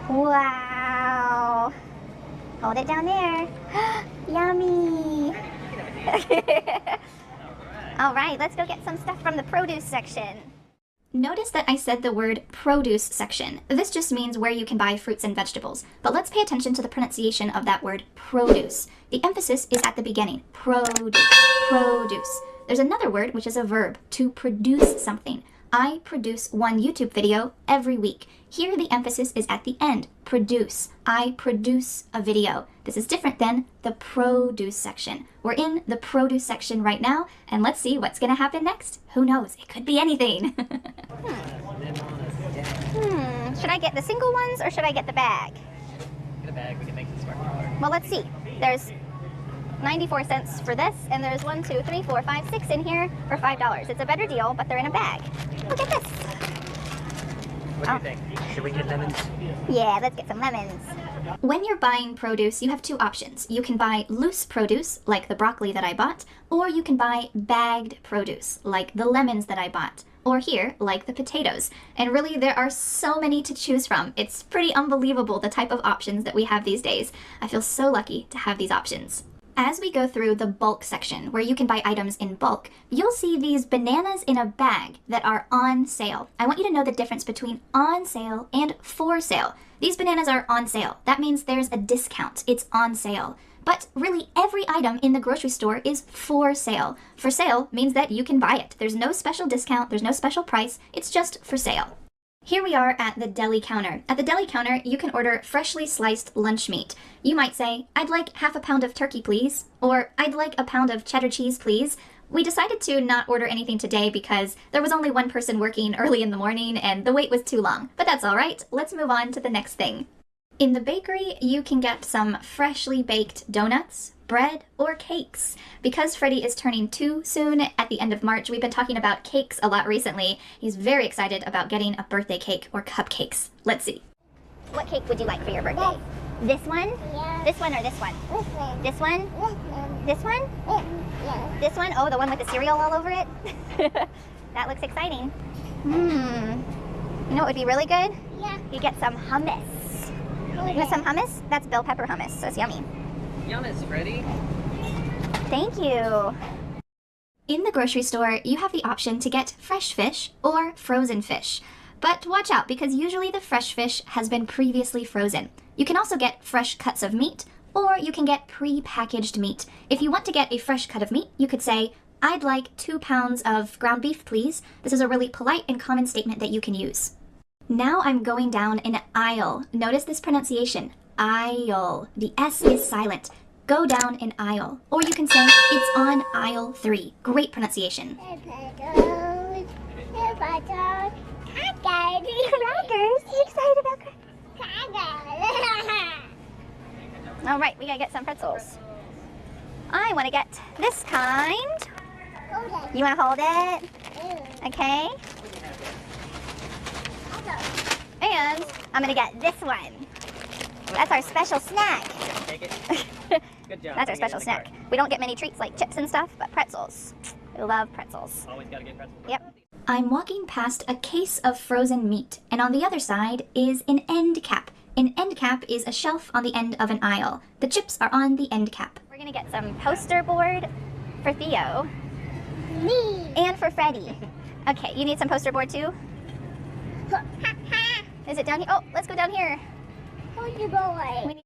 Wow. Hold it down there. Yummy. All right, let's go get some stuff from the produce section. Notice that I said the word produce section. This just means where you can buy fruits and vegetables. But let's pay attention to the pronunciation of that word produce. The emphasis is at the beginning. Produce. Produce. There's another word which is a verb, to produce something. I produce one YouTube video every week. Here the emphasis is at the end. Produce. I produce a video. This is different than the produce section. We're in the produce section right now, and let's see what's going to happen next. Who knows? It could be anything. Should I get the single ones or should I get the bag? Get a bag, we can make the sparkling water. Well, let's see. There's 94 cents for this, and there's 1, 2, 3, 4, 5, 6 in here for $5. It's a better deal, but they're in a bag. Look at this. What do you think? Should we get lemons? Yeah, let's get some lemons. When you're buying produce, you have two options. You can buy loose produce, like the broccoli that I bought, or you can buy bagged produce, like the lemons that I bought, or here, like the potatoes. And really, there are so many to choose from. It's pretty unbelievable the type of options that we have these days. I feel so lucky to have these options. As we go through the bulk section, where you can buy items in bulk, you'll see these bananas in a bag that are on sale. I want you to know the difference between on sale and for sale. These bananas are on sale. That means there's a discount. It's on sale. But really, every item in the grocery store is for sale. For sale means that you can buy it. There's no special discount. There's no special price. It's just for sale. Here we are at the deli counter. At the deli counter, you can order freshly sliced lunch meat. You might say, I'd like half a pound of turkey, please. Or, I'd like a pound of cheddar cheese, please. We decided to not order anything today because there was only one person working early in the morning and the wait was too long. But that's all right. Let's move on to the next thing. In the bakery, you can get some freshly baked donuts, bread, or cakes. Because Freddie is turning 2 soon at the end of March, we've been talking about cakes a lot recently. He's very excited about getting a birthday cake or cupcakes. Let's see. What cake would you like for your birthday? This one? Yeah. This one or this one? This one. This one? This one? Yeah. This one? Oh, the one with the cereal all over it? That looks exciting. You know what would be really good? Yeah. You get some hummus. You want some hummus? That's bell pepper hummus, so it's yummy. Yummus, Freddie. Thank you. In the grocery store, you have the option to get fresh fish or frozen fish. But watch out, because usually the fresh fish has been previously frozen. You can also get fresh cuts of meat, or you can get pre-packaged meat. If you want to get a fresh cut of meat, you could say, I'd like 2 pounds of ground beef, please. This is a really polite and common statement that you can use. Now I'm going down an aisle. Notice this pronunciation, aisle. The S is silent. Go down an aisle. Or you can say, it's on aisle 3. Great pronunciation. Crackers. Crackers? You excited about Crackers. All right, we gotta get some pretzels. I want to get this kind. You want to hold it? Okay. And I'm gonna get this one. That's our special snack. Take it. Good job. That's our special snack. We don't get many treats like chips and stuff, but pretzels. We love pretzels. Always gotta get pretzels. Yep. I'm walking past a case of frozen meat, and on the other side is an end cap. An end cap is a shelf on the end of an aisle. The chips are on the end cap. We're gonna get some poster board for Theo. Me. And for Freddie. Okay, you need some poster board too? Is it down here? Oh, let's go down here. Hold your boy.